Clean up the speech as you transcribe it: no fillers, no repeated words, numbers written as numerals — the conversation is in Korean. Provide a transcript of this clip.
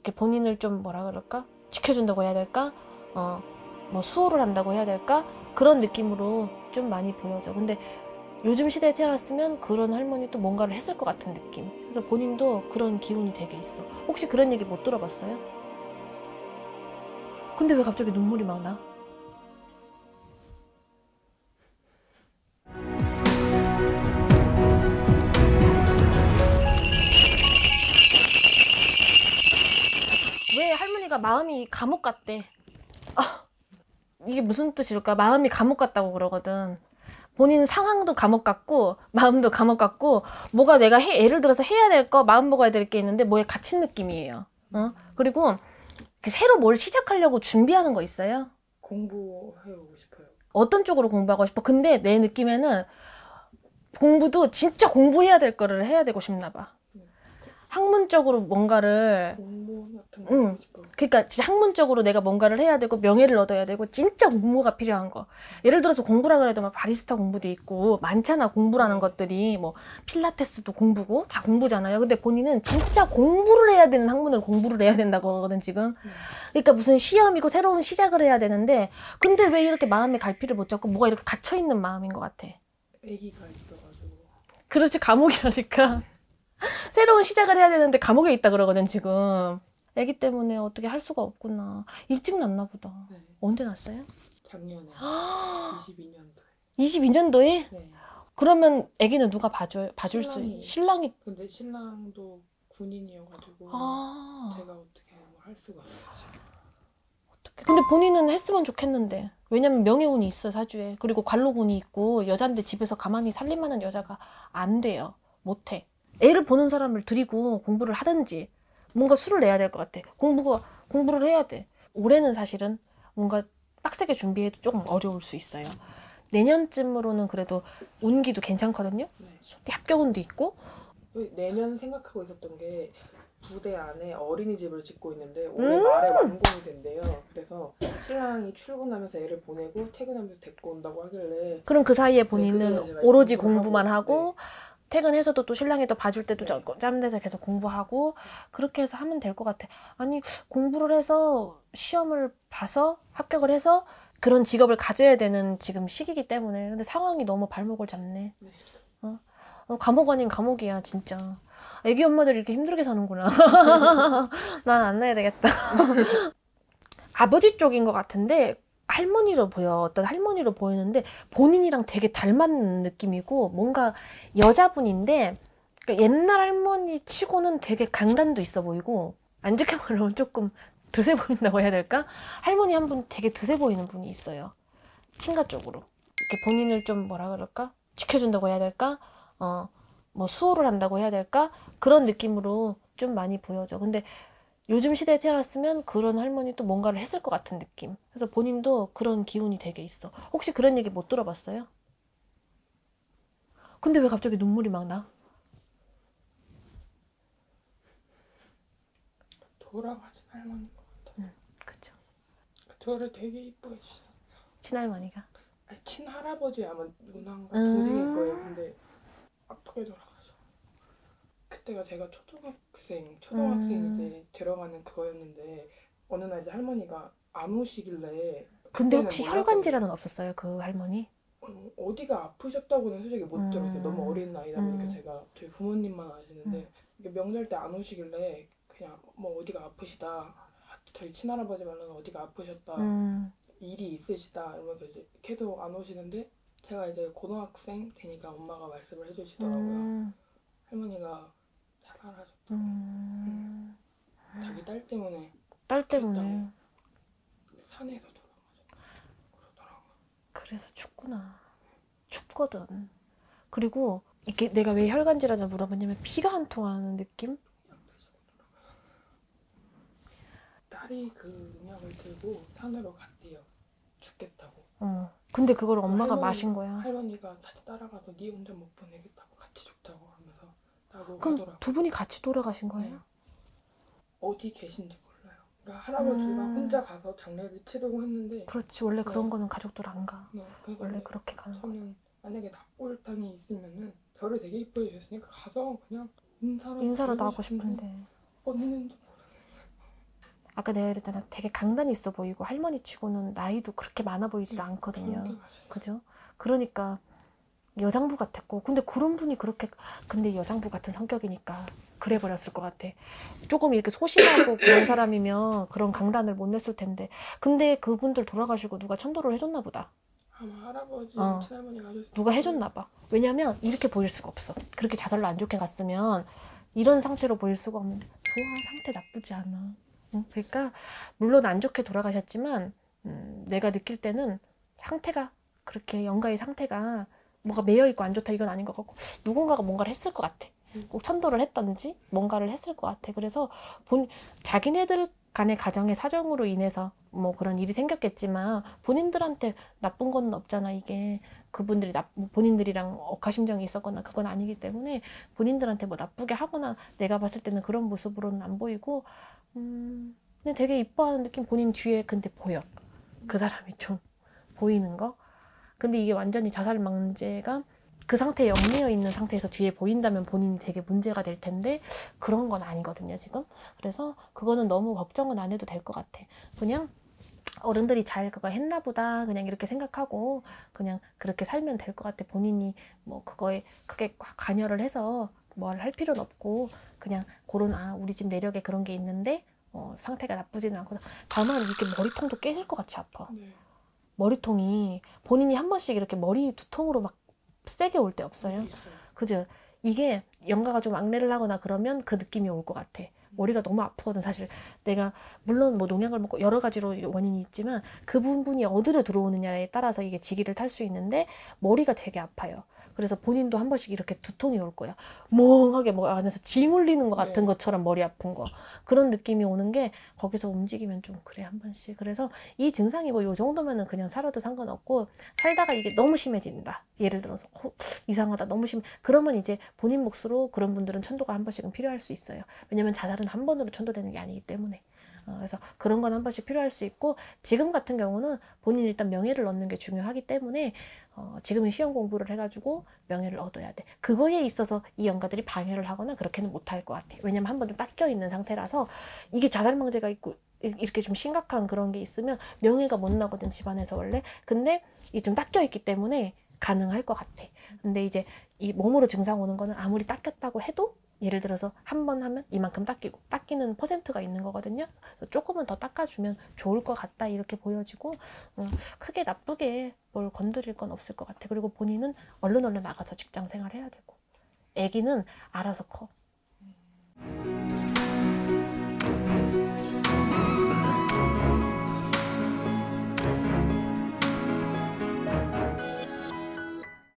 이렇게 본인을 좀 뭐라 그럴까? 지켜준다고 해야 될까? 뭐 수호를 한다고 해야 될까? 그런 느낌으로 좀 많이 보여져. 근데 요즘 시대에 태어났으면 그런 할머니 또 뭔가를 했을 것 같은 느낌. 그래서 본인도 그런 기운이 되게 있어. 혹시 그런 얘기 못 들어봤어요? 근데 왜 갑자기 눈물이 막 나? 왜 할머니가 마음이 감옥 같대? 이게 무슨 뜻일까? 마음이 감옥 같다고 그러거든. 본인 상황도 감옥 같고 마음도 감옥 같고 뭐가 내가 예를 들어서 해야 될 거 마음 먹어야 될 게 있는데 뭐에 갇힌 느낌이에요. 그리고 새로 뭘 시작하려고 준비하는 거 있어요? 공부해보고 싶어요. 어떤 쪽으로 공부하고 싶어? 근데 내 느낌에는 공부도 진짜 공부해야 될 거를 해야 되고 싶나 봐. 학문적으로 뭔가를 공무 같은 거 하고 싶어요. 그러니까 진짜 학문적으로 내가 뭔가를 해야 되고 명예를 얻어야 되고 진짜 공부가 필요한 거. 예를 들어서 공부라 그래도 막 바리스타 공부도 있고 많잖아. 공부라는 것들이 뭐 필라테스도 공부고 다 공부잖아요. 근데 본인은 진짜 공부를 해야 되는 학문을 공부를 해야 된다고 하거든 지금. 그러니까 무슨 시험이고 새로운 시작을 해야 되는데 근데 왜 이렇게 마음의 갈피를 못 잡고 뭐가 이렇게 갇혀 있는 마음인 것 같아. 아기가 있어가지고. 그렇지 감옥이라니까. 새로운 시작을 해야 되는데 감옥에 있다 그러거든 지금. 애기 때문에 어떻게 할 수가 없구나. 일찍 낳나 보다. 네. 언제 낳았어요? 작년에 22년도에. 22년도에? 네. 그러면 애기는 누가 봐줄 신랑이. 신랑이. 근데 신랑도 군인이어가지고 제가 어떻게 뭐 할 수가 없어요. 어떡해. 근데 본인은 했으면 좋겠는데. 왜냐면 명예운이 있어 사주에. 그리고 관록운이 있고 여잔데 집에서 가만히 살림하는 여자가 안 돼요. 못해. 애를 보는 사람을 들이고 공부를 하든지 뭔가 수를 내야 될 것 같아. 공부를 해야 돼. 올해는 사실은 뭔가 빡세게 준비해도 조금 어려울 수 있어요. 내년쯤으로는 그래도 운기도 괜찮거든요. 네. 합격운도 있고. 내년 생각하고 있었던 게 부대 안에 어린이집을 짓고 있는데 올해 말에 완공이 된대요. 그래서 신랑이 출근하면서 애를 보내고 퇴근하면서 데리고 온다고 하길래 그럼 그 사이에 네, 본인은 제가 오로지 공부를 공부만 하고 네. 퇴근해서도 또 신랑이 또 봐줄 때도 네. 짬 내서 계속 공부하고 그렇게 해서 하면 될 것 같아. 아니 공부를 해서 시험을 봐서 합격을 해서 그런 직업을 가져야 되는 지금 시기이기 때문에. 근데 상황이 너무 발목을 잡네. 네. 감옥 아닌 감옥이야 진짜. 애기 엄마들이 이렇게 힘들게 사는구나. 난 안 낳아야 되겠다. 아버지 쪽인 것 같은데 할머니로 보여. 어떤 할머니로 보이는데 본인이랑 되게 닮은 느낌이고 뭔가 여자분인데 그러니까 옛날 할머니 치고는 되게 강단도 있어 보이고 안 좋게 말하면 조금 드세 보인다고 해야 될까? 할머니 한 분 되게 드세 보이는 분이 있어요. 친가 쪽으로. 이렇게 본인을 좀 뭐라 그럴까? 지켜준다고 해야 될까? 뭐 수호를 한다고 해야 될까? 그런 느낌으로 좀 많이 보여져. 근데 요즘 시대에 태어났으면 그런 할머니 또 뭔가를 했을 것 같은 느낌. 그래서 본인도 그런 기운이 되게 있어. 혹시 그런 얘기 못 들어봤어요? 근데 왜 갑자기 눈물이 막 나? 돌아가신 할머니인 것 같아요. 그쵸. 저를 되게 이뻐해 주셨어요. 친할머니가. 아니, 친할아버지 아마 누나인가 동생일 거예요. 근데 아프게 돌아가셔. 그때가 제가 초등학생 이제 들어가는 그거였는데 어느 날 이제 할머니가 안 오시길래. 근데 그때는 혹시 몰랐거든요. 혈관 질환은 없었어요? 그 할머니? 어디가 아프셨다고는 솔직히 못 들었어요. 너무 어린 나이다 보니까 제가 저희 부모님만 아시는데 이게 명절 때 안 오시길래 그냥 뭐 어디가 아프시다. 저희 친할아버지 말로는 어디가 아프셨다. 일이 있으시다 이러면서 이제 계속 안 오시는데 제가 이제 고등학생 되니까 엄마가 말씀을 해주시더라고요. 할머니가 자살하셨다. 자기 딸 때문에. 딸 때문에. 산에서 돌아가셨다 그러더라고요. 그래서 춥구나. 춥거든. 그리고 이게 내가 왜 혈관 질환을 물어봤냐면 피가 안 통하는 느낌? 딸이 그 약을 들고 산으로 갔대요. 죽겠다고. 근데 그걸 엄마가 마신 거야. 할머니가 같이 따라가서 네 혼자 못 보내겠다고 같이 죽자고 하면서 따고 그럼 가더라고요. 두 분이 같이 돌아가신 거예요? 네. 어디 계신지 몰라요. 그러니까 할아버지가 혼자 가서 장례를 치르고 했는데. 그렇지 원래 네. 그런 거는 가족들 안 가. 네. 원래 그렇게 가는 거야. 저는 만약에 납골당이 있으면은 저를 되게 이뻐해 주셨으니까 가서 그냥 인사라도 인사라도 하고 드리고 싶은데 싶은데 언니는 아까 내가 그랬잖아. 되게 강단이 있어 보이고 할머니 치고는 나이도 그렇게 많아 보이지도 않거든요. 그러게 그죠? 그러니까 여장부 같았고, 근데 그런 분이 그렇게, 근데 여장부 같은 성격이니까 그래 버렸을 것 같아. 조금 이렇게 소심하고 그런 사람이면 그런 강단을 못 냈을 텐데, 근데 그분들 돌아가시고 누가 천도를 해줬나 보다. 아마 할아버지, 어. 친할머니가 하셨을 누가 거예요. 해줬나 봐. 왜냐면 이렇게 보일 수가 없어. 그렇게 자살로 안 좋게 갔으면 이런 상태로 보일 수가 없는데, 좋아, 상태 나쁘지 않아. 응? 그러니까 물론 안 좋게 돌아가셨지만 내가 느낄 때는 상태가, 그렇게 영가의 상태가 뭐가 매여있고 안 좋다 이건 아닌 것 같고, 누군가가 뭔가를 했을 것 같아. 꼭 천도를 했던지 뭔가를 했을 것 같아. 그래서 자기네들 간의 가정의 사정으로 인해서 뭐 그런 일이 생겼겠지만 본인들한테 나쁜 건 없잖아. 이게 그분들이 본인들이랑 억하심정이 있었거나 그건 아니기 때문에 본인들한테 뭐 나쁘게 하거나, 내가 봤을 때는 그런 모습으로는 안 보이고, 그냥 되게 이뻐하는 느낌. 본인 뒤에 근데 보여. 그 사람이 좀 보이는 거. 근데 이게 완전히 자살망제가 그 상태에 얽매여 있는 상태에서 뒤에 보인다면 본인이 되게 문제가 될 텐데 그런 건 아니거든요, 지금. 그래서 그거는 너무 걱정은 안 해도 될 것 같아. 그냥 어른들이 잘 그거 했나 보다 그냥 이렇게 생각하고 그냥 그렇게 살면 될 것 같아. 본인이 뭐 그거에 크게 관여를 해서 뭘 할 필요는 없고, 그냥 그런, 우리 집 내력에 그런 게 있는데 상태가 나쁘지는 않구나. 다만 이렇게 머리통도 깨질 것 같이 아파. 네. 머리통이 본인이 한 번씩 이렇게 머리 두통으로 막 세게 올 때 없어요? 있어요. 그죠? 이게 영가가 좀 악내를 하거나 그러면 그 느낌이 올 것 같아. 머리가 너무 아프거든. 사실 내가 물론 뭐 농약을 먹고 여러 가지로 원인이 있지만 그 부분이 어디로 들어오느냐에 따라서 이게 지기를 탈 수 있는데 머리가 되게 아파요. 그래서 본인도 한 번씩 이렇게 두통이 올 거야. 멍하게 뭐 안에서 짐 울리는 것 같은 네. 것처럼 머리 아픈 거. 그런 느낌이 오는 게 거기서 움직이면 좀 그래, 한 번씩. 그래서 이 증상이 뭐 요 정도면은 그냥 살아도 상관없고, 살다가 이게 너무 심해진다. 예를 들어서 이상하다, 너무 심해. 그러면 이제 본인 몫으로 그런 분들은 천도가 한 번씩은 필요할 수 있어요. 왜냐면 자살은 한 번으로 천도되는 게 아니기 때문에. 그래서 그런 건 한 번씩 필요할 수 있고, 지금 같은 경우는 본인이 일단 명예를 얻는 게 중요하기 때문에 지금은 시험 공부를 해가지고 명예를 얻어야 돼. 그거에 있어서 이 영가들이 방해를 하거나 그렇게는 못할 것 같아. 왜냐면 한 번 좀 닦여 있는 상태라서. 이게 자살망제가 있고 이렇게 좀 심각한 그런 게 있으면 명예가 못 나거든, 집안에서 원래. 근데 이 좀 닦여 있기 때문에 가능할 것 같아. 근데 이제 이 몸으로 증상 오는 거는 아무리 닦였다고 해도, 예를 들어서 한 번 하면 이만큼 닦이는 퍼센트가 있는 거거든요. 그래서 조금은 더 닦아주면 좋을 것 같다 이렇게 보여지고, 크게 나쁘게 뭘 건드릴 건 없을 것 같아. 그리고 본인은 얼른 나가서 직장 생활해야 되고, 아기는 알아서 커.